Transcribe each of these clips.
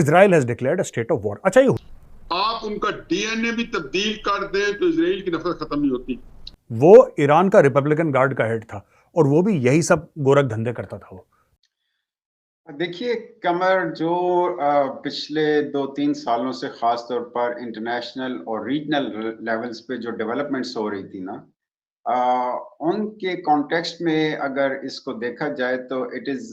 Israel has declared a state of war. अच्छा, ये आप उनका डीएनए भी तब्दील कर दें तो इजराइल की नफरत खत्म नहीं होती। वो ईरान का रिपब्लिकन गार्ड का हेड था और वो भी यही सब गोरख धंधे करता था। वो देखिए कमर, जो पिछले 2-3 सालों से खास तौर पर इंटरनेशनल और रीजनल लेवल्स पे जो डेवलपमेंट्स हो रही थी ना, उनके कॉन्टेक्स्ट में अगर इसको देखा जाए तो it is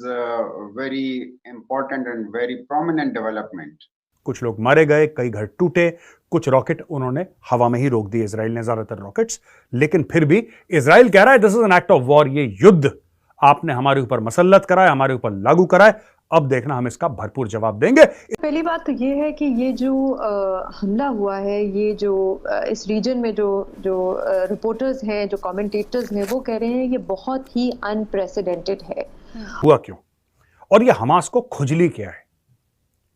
very important and very prominent development. कुछ लोग मारे गए, कई घर टूटे, कुछ रॉकेट उन्होंने हवा में ही रोक दिए इजराइल ने, ज्यादातर रॉकेट्स। लेकिन फिर भी इजराइल कह रहा है this is an act of war, ये युद्ध आपने हमारे ऊपर मसल्लत करा है, हमारे ऊपर लागू करा है, अब देखना हम इसका भरपूर जवाब देंगे। पहली बात तो ये है कि ये जो हमला हुआ है, ये जो इस रीजन में जो रिपोर्टर्स हैं, जो कमेंटेटर्स हैं, वो कह रहे हैं ये बहुत ही अनप्रेसिडेंटेड है। हुआ क्यों और ये हमास को खुजली क्या है?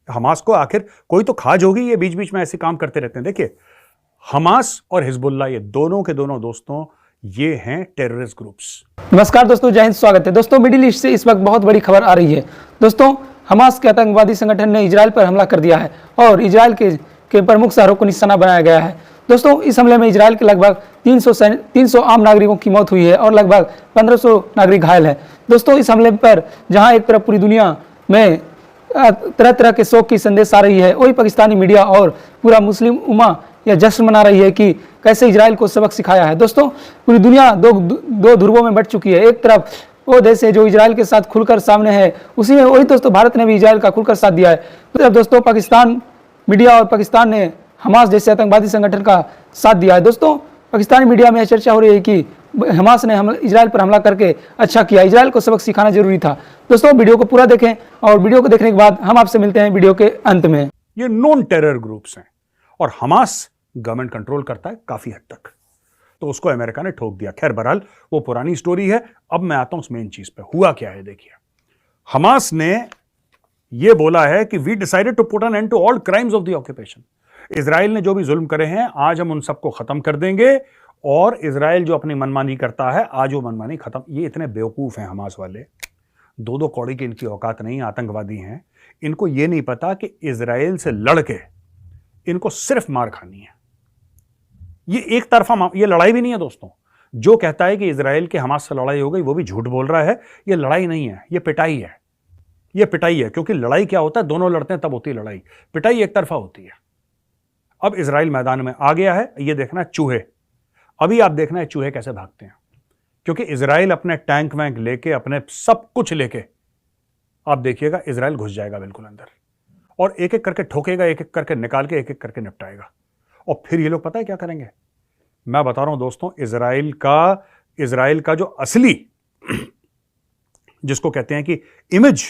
हमास को आखिर कोई तो खाज होगी, ये बीच बीच में ऐसे काम करते रहते हैं। देखिए, हमास और हिजबुल्लाह ये दोनों के दोनों दोस्तों, ये हैं टेररिस्ट ग्रुप्स। नमस्कार दोस्तों, जय हिंद, स्वागत है दोस्तों। मिडिल ईस्ट से इस वक्त बहुत बड़ी खबर आ रही है दोस्तों। हमास के आतंकवादी संगठन ने इजराइल पर हमला कर दिया है और इजराइल के प्रमुख शहरों को निशाना बनाया गया है दोस्तों। इस हमले में इजराइल के लगभग 300 आम नागरिकों की मौत हुई है और लगभग 1500 नागरिक घायल है दोस्तों। इस हमले पर जहां एक तरफ पूरी दुनिया में तरह तरह के शोक की संदेश आ रही है, वही पाकिस्तानी मीडिया और पूरा मुस्लिम उम्मा यह जश्न मना रही है कि कैसे इजराइल को सबक सिखाया है दोस्तों। पूरी दुनिया दो ध्रुवों में बंट चुकी है। एक तरफ वो देश है जो इजराइल के साथ खुलकर सामने है, उसी में वही दोस्तों भारत ने भी इजराइल का खुलकर साथ दिया है। तो दोस्तों पाकिस्तान मीडिया और पाकिस्तान ने हमास जैसे आतंकवादी संगठन का साथ दिया है दोस्तों। पाकिस्तानी मीडिया में चर्चा हो रही है कि हमास ने इजराइल पर हमला करके अच्छा किया, इजराइल को सबक सिखाना जरूरी था दोस्तों। वीडियो को पूरा देखें और वीडियो को देखने के बाद हम आपसे मिलते हैं वीडियो के अंत में। ये नॉन टेरर ग्रुप्स हैं और हमास गवर्नमेंट कंट्रोल करता है काफी हद तक, तो उसको अमेरिका ने ठोक दिया। खैर बहरहाल वो पुरानी स्टोरी है। अब मैं आता हूं उस मेन चीज पे। हुआ क्या है देखिए, हमास ने ये बोला है कि we decided to put an end to all crimes of the occupation. Israel ने जो भी जुल्म करे हैं आज हम उन सबको खत्म कर देंगे और इजराइल जो अपनी मनमानी करता है आज वो मनमानी खत्म। ये इतने बेवकूफ हैं हमास वाले, दो कौड़ी की इनकी औकात नहीं, आतंकवादी हैं। इनको ये नहीं पता कि इजराइल से लड़के इनको सिर्फ मार खानी है। ये एक तरफा ये लड़ाई भी नहीं है दोस्तों। जो कहता है कि इजराइल के हमास से लड़ाई हो गई वो भी झूठ बोल रहा है। ये लड़ाई नहीं है, ये पिटाई है। ये पिटाई है क्योंकि लड़ाई क्या होता है, दोनों लड़ते हैं तब होती है लड़ाई। पिटाई एक तरफा होती है। अब इजराइल मैदान में आ गया है। ये देखना है चूहे, अभी आप देखना है चूहे कैसे भागते हैं, क्योंकि इजराइल अपने टैंक वैंक लेके, अपने सब कुछ लेके, आप देखिएगा इजराइल घुस जाएगा बिल्कुल अंदर और एक एक करके ठोकेगा, एक एक करके निकाल के, एक एक करके निपटाएगा। और फिर ये लोग पता है क्या करेंगे? मैं बता रहा हूं दोस्तों, इजराइल का जो असली जिसको कहते हैं कि इमेज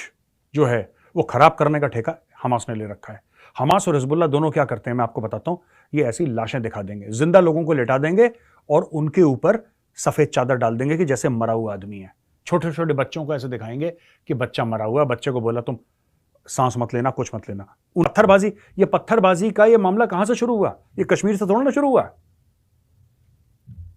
जो है वो खराब करने का ठेका हमास ने ले रखा है। हमास और हिजबुल्लाह दोनों क्या करते हैं मैं आपको बताता हूं। ये ऐसी लाशें दिखा देंगे, जिंदा लोगों को लेटा देंगे और उनके ऊपर सफेद चादर डाल देंगे कि जैसे मरा हुआ आदमी है। छोटे छोटे बच्चों को ऐसे दिखाएंगे कि बच्चा मरा हुआ है, बच्चे को बोला तुम सांस मत लेना, कुछ मत लेना। पत्थरबाजी, ये पत्थरबाजी का ये मामला कहां से शुरू हुआ? ये कश्मीर से थोड़ा ना शुरू हुआ।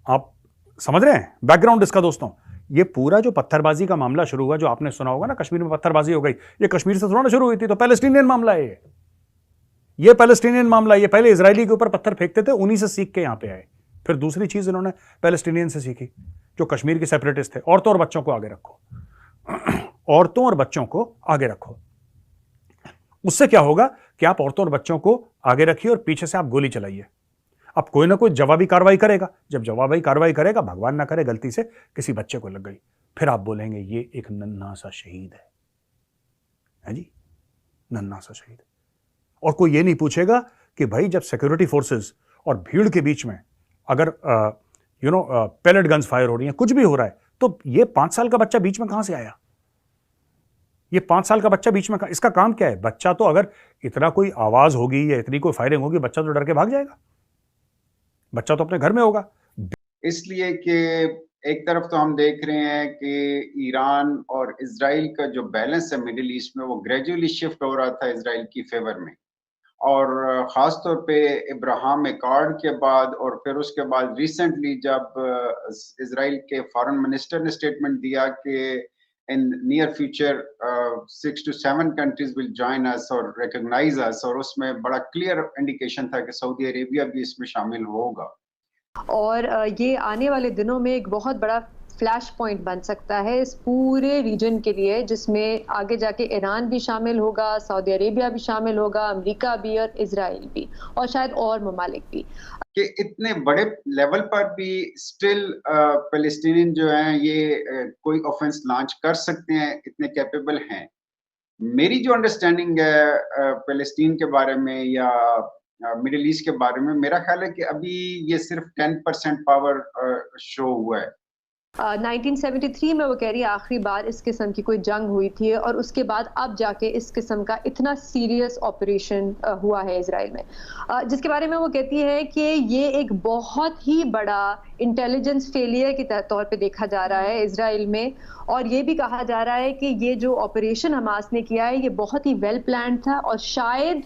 आप समझ रहे हैं बैकग्राउंड इसका दोस्तों? ये पूरा जो पत्थरबाजी का मामला शुरू हुआ, जो आपने सुना होगा ना कश्मीर में पत्थरबाजी हो गई, ये कश्मीर से थोड़ा ना शुरू हुई थी। तो पैलेस्टीनियन मामला है ये पैलेस्टीनियन मामला है। ये पहले इजरायली के ऊपर पत्थर फेंकते थे, उन्हीं से सीख के यहां पे आए। फिर दूसरी चीज इन्होंने पैलेस्टीनियन से सीखी, जो कश्मीर के सेपरेटिस्ट थे। औरतों और बच्चों को आगे रखो, औरतों और बच्चों को आगे रखो। उससे क्या होगा कि आप औरतों और बच्चों को आगे रखिए और पीछे से आप गोली चलाइए। अब कोई ना कोई जवाबी कार्रवाई करेगा। जब जवाबी कार्रवाई करेगा, भगवान ना करे गलती से किसी बच्चे को लग गई, फिर आप बोलेंगे ये एक नन्हा सा शहीद है जी, नन्हा सा शहीद। और कोई ये नहीं पूछेगा कि भाई जब सिक्योरिटी फोर्सेस और भीड़ के बीच में अगर पैलेट गन्स फायर हो रही हैं, कुछ भी हो रहा है, तो ये 5 साल का बच्चा बीच में कहां से आया? ये 5 साल का बच्चा बीच में, इसका काम क्या है? बच्चा तो अगर इतना कोई आवाज होगी या इतनी कोई फायरिंग होगी, बच्चा तो डर के भाग जाएगा। बच्चा तो अपने घर में होगा। इसलिए कि एक तरफ तो हम देख रहे हैं कि ईरान और इजराइल का जो बैलेंस है मिडिल ईस्ट में, वो ग्रेजुअली शिफ्ट हो रहा था इजराइल की फेवर में। और ख़ास तौर पे इब्राहिम अकॉर्ड के बाद और फिर उसके बाद रिसेंटली जब इजराइल के फॉरेन मिनिस्टर ने स्टेटमेंट दिया कि in near future 6 to 7 countries will join us or recognize us, और उसमें बड़ा clear indication था कि सऊदी अरेबिया भी इसमें शामिल होगा। और ये आने वाले दिनों में एक बहुत बड़ा फ्लैश पॉइंट बन सकता है इस पूरे रीजन के लिए, जिसमें आगे जाके ईरान भी शामिल होगा, सऊदी अरेबिया भी शामिल होगा, अमेरिका भी और इजराइल भी, और शायद और ममालिक भी। कि इतने बड़े लेवल पर भी स्टिल पैलेस्टीनियन जो हैं ये कोई ऑफेंस लॉन्च कर सकते हैं, इतने कैपेबल हैं। मेरी जो अंडरस्टैंडिंग है पैलेस्टीन के बारे में या मिडिल ईस्ट के बारे में, मेरा ख्याल है कि अभी ये सिर्फ 10% पावर शो हुआ है। 1973 में वो कह रही है आखिरी बार इस किस्म की कोई जंग हुई थी, और उसके बाद अब जाके इस किस्म का इतना सीरियस ऑपरेशन हुआ है इजराइल में, जिसके बारे में वो कहती है कि ये एक बहुत ही बड़ा इंटेलिजेंस फेलियर के तौर पे देखा जा रहा है इजराइल में। और ये भी कहा जा रहा है कि ये जो ऑपरेशन हमास ने किया है ये बहुत ही वेल प्लान था, और शायद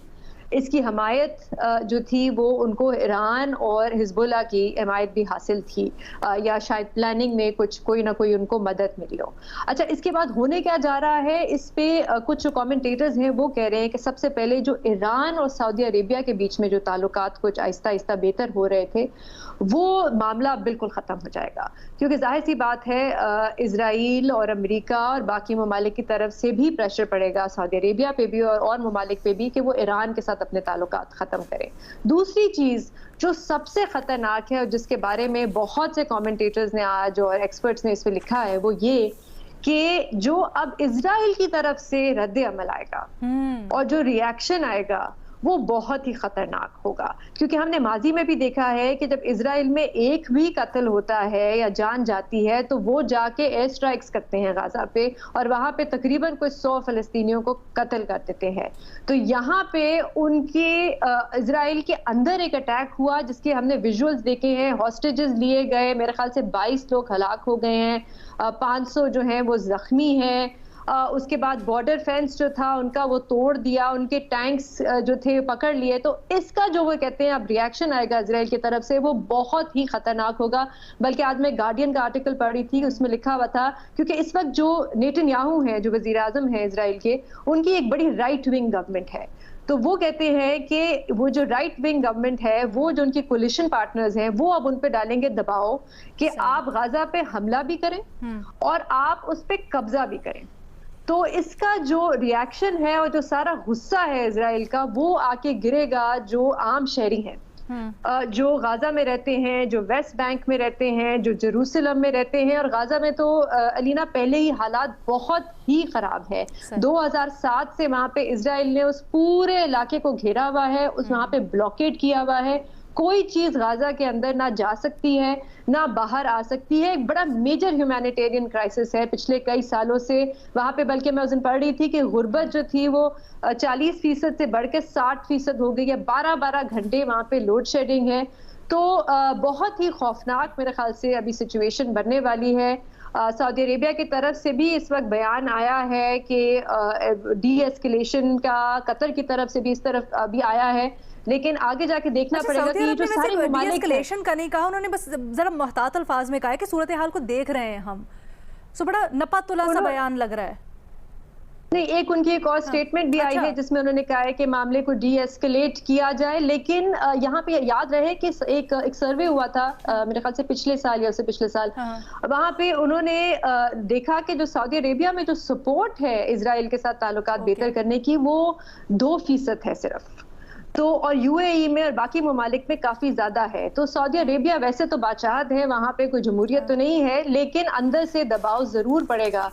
इसकी हमायत जो थी वो उनको ईरान और हिजबुल्लाह की हमायत भी हासिल थी, या शायद प्लानिंग में कोई ना कोई उनको मदद मिली हो। अच्छा, इसके बाद होने क्या जा रहा है इस पे कुछ जो कमेंटेटर्स हैं वो कह रहे हैं कि सबसे पहले जो ईरान और सऊदी अरेबिया के बीच में जो ताल्लुकात कुछ आहिस्ता आहिस्ता बेहतर हो रहे थे, वो मामला बिल्कुल ख़त्म हो जाएगा, क्योंकि जाहिर सी बात है इजराइल और अमेरिका और बाकी ममालिक की तरफ से भी प्रेशर पड़ेगा सऊदी अरेबिया पे भी और ममालिक पे भी कि वो ईरान के साथ अपने ताल्लुकात ख़त्म करें। दूसरी चीज़ जो सबसे ख़तरनाक है और जिसके बारे में बहुत से कमेंटेटर्स ने आज और एक्सपर्ट्स ने इस पर लिखा है, वो ये कि जो अब इजराइल की तरफ से रद्द अमल आएगा और जो रिएक्शन आएगा वो बहुत ही खतरनाक होगा, क्योंकि हमने माजी में भी देखा है कि जब इजराइल में एक भी कत्ल होता है या जान जाती है तो वो जाके एयर स्ट्राइक्स करते हैं गाजा पे, और वहां पे तकरीबन कुछ 100 फलस्तीनियों को कत्ल कर देते हैं। तो यहाँ पे उनके इजराइल के अंदर एक अटैक हुआ जिसके हमने विजुअल्स देखे हैं, हॉस्टेजेस लिए गए, मेरे ख्याल से 22 लोग हलाक हो गए हैं, 500 जो हैं वो जख्मी हैं। उसके बाद बॉर्डर फेंस जो था उनका वो तोड़ दिया, उनके टैंक्स जो थे पकड़ लिए। तो इसका जो वो कहते हैं अब रिएक्शन आएगा इजराइल की तरफ से वो बहुत ही खतरनाक होगा। बल्कि आज मैं गार्डियन का आर्टिकल पढ़ी थी, उसमें लिखा हुआ था, क्योंकि इस वक्त जो नेतन्याहू है जो वजीर आजम है इजराइल के, उनकी एक बड़ी राइट विंग गवर्नमेंट है। तो वो कहते हैं कि वो जो राइट विंग गवर्नमेंट है, वो जो उनके कोलिशन पार्टनर्स हैं, वो अब उन पे डालेंगे दबाव कि आप गाजा पे हमला भी करें और आप उस पे कब्जा भी करें। तो इसका जो रिएक्शन है और जो सारा गुस्सा है इजराइल का, वो आके गिरेगा जो आम शहरी हैं, जो गाजा में रहते हैं, जो वेस्ट बैंक में रहते हैं, जो जेरूसलम में रहते हैं। और गाजा में तो अलीना पहले ही हालात बहुत ही खराब है। 2007 से वहां पे इजराइल ने उस पूरे इलाके को घेरा हुआ है, उस वहां पे ब्लॉकेड किया हुआ है, कोई चीज गाजा के अंदर ना जा सकती है ना बाहर आ सकती है। एक बड़ा मेजर ह्यूमैनिटेरियन क्राइसिस है पिछले कई सालों से वहां पे। बल्कि मैं उस दिन पढ़ रही थी कि गुर्बत जो थी वो 40% से बढ़ के 60% हो गई है, 12-12 घंटे वहां पे लोड शेडिंग है। तो बहुत ही खौफनाक मेरे ख्याल से अभी सिचुएशन बनने वाली है। सऊदी अरेबिया की तरफ से भी इस वक्त बयान आया है कि डी एस्केलेशन का, कतर की तरफ से भी इस तरफ अभी आया है, लेकिन आगे जाके देखना पड़ेगा कि ये जो सारे ममालिक एस्केलेशन का नहीं कहा उन्होंने, बस जरा मुहतात अल्फाज में कहा है कि सूरत हाल को देख रहे हैं हम। सो बड़ा नपा-तुला सा बयान लग रहा है। नहीं, एक उनकी एक और स्टेटमेंट भी आई है जिसमें उन्होंने कहा है कि मामले को डी एस्केलेट किया जाए। लेकिन यहाँ पे याद रहे कि एक सर्वे हुआ था मेरे ख्याल से पिछले साल या उससे पिछले साल, वहां पे उन्होंने देखा कि जो सऊदी अरेबिया में जो सपोर्ट है इजराइल के साथ ताल्लुकात बेहतर करने की, वो 2% है सिर्फ। तो और यूएई में और बाकी ममालिक में काफी ज्यादा है। तो सऊदी अरेबिया वैसे तो बादशाहत है, वहां पे कोई जमहूरियत तो नहीं है, लेकिन अंदर से दबाव जरूर पड़ेगा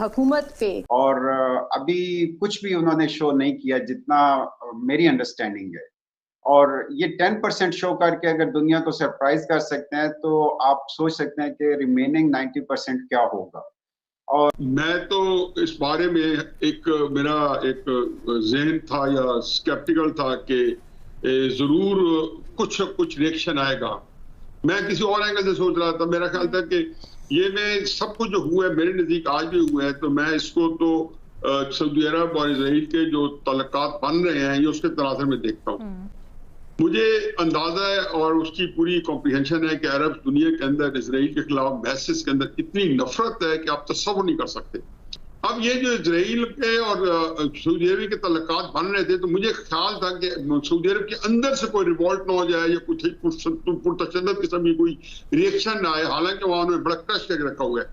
हुकूमत पे। और अभी कुछ भी उन्होंने शो नहीं किया जितना मेरी अंडरस्टैंडिंग है। और ये 10% शो करके अगर दुनिया को सरप्राइज कर सकते हैं तो आप सोच सकते हैं कि रिमेनिंग 90% क्या होगा। और मैं तो इस बारे में मेरा एक जहन था या स्केप्टिकल था कि जरूर कुछ रिएक्शन आएगा। मैं किसी और एंगल से सोच रहा था। मेरा ख्याल था कि ये में सब कुछ जो हुआ है मेरे नजदीक आज भी हुआ है, तो मैं इसको तो सऊदी अरब और इजराइल के जो ताल्लुकात बन रहे हैं ये उसके तनाज़ुर में देखता हूँ। मुझे अंदाजा है और उसकी पूरी कॉम्प्रिहेंशन है कि अरब दुनिया के अंदर इजराइल के खिलाफ मैसेज के अंदर इतनी नफरत है कि आप तसव्वुर नहीं कर सकते। अब ये जो इसराइल के और सऊदी अरब के तल्लुकात बन रहे थे, तो मुझे ख्याल था कि सऊदी अरब के अंदर से कोई रिवॉल्ट ना हो जाए या कुछ पुरतशद्दुद किस्म की कोई रिएक्शन ना आए, हालांकि वहां उन्होंने बड़ा क्रश करके रखा हुआ है।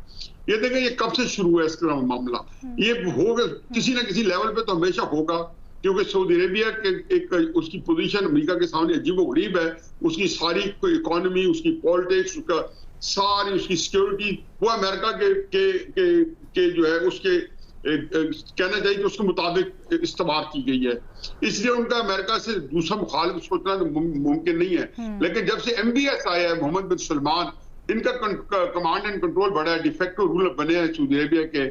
ये देखें ये कब से शुरू हुआ इसका मामला, ये होगा किसी ना किसी लेवल पे तो हमेशा होगा, क्योंकि सऊदी अरेबिया के एक उसकी पोजीशन अमेरिका के सामने अजीबोगरीब है, उसकी सारी इकोनॉमी, उसकी पॉलिटिक्स, उसका सारी उसकी सिक्योरिटी वो अमेरिका के जो है उसके कहना चाहिए कि उसके मुताबिक इस्तेमाल की गई है, इसलिए उनका अमेरिका से दूसरा मुखालिफ सोचना तो मुमकिन नहीं है। लेकिन जब से MBS आया है, मोहम्मद बिन सलमान, इनका कमांड एंड कंट्रोल बढ़ा है, डिफेक्टिव रूलर बने हैं सऊदी अरेबिया के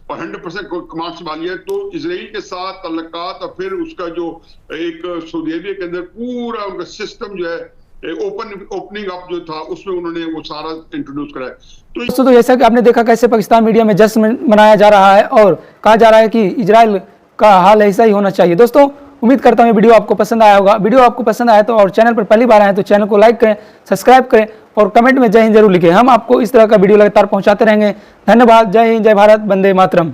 और 100% कमांड संभाली है, तो इसराइल के साथ तल्लुकात और फिर उसका जो एक सऊदी अरेबिया के अंदर पूरा उनका सिस्टम जो है ओपनिंग अप जो था उसमें उन्होंने वो सारा इंट्रोड्यूस करा है। तो दोस्तों तो जैसा कि आपने देखा कैसे पाकिस्तान मीडिया में जश्न मनाया जा रहा है और कहा जा रहा है कि इजराइल का हाल ऐसा ही होना चाहिए। दोस्तों उम्मीद करता हूँ वीडियो आपको पसंद आया होगा। वीडियो आपको पसंद आया तो और चैनल पर पहली बार आए तो चैनल को लाइक करें, सब्सक्राइब करें और कमेंट में जय हिंद जरूर लिखें। हम आपको इस तरह का वीडियो लगातार पहुंचाते रहेंगे। धन्यवाद। जय हिंद, जय भारत, वंदे मातरम।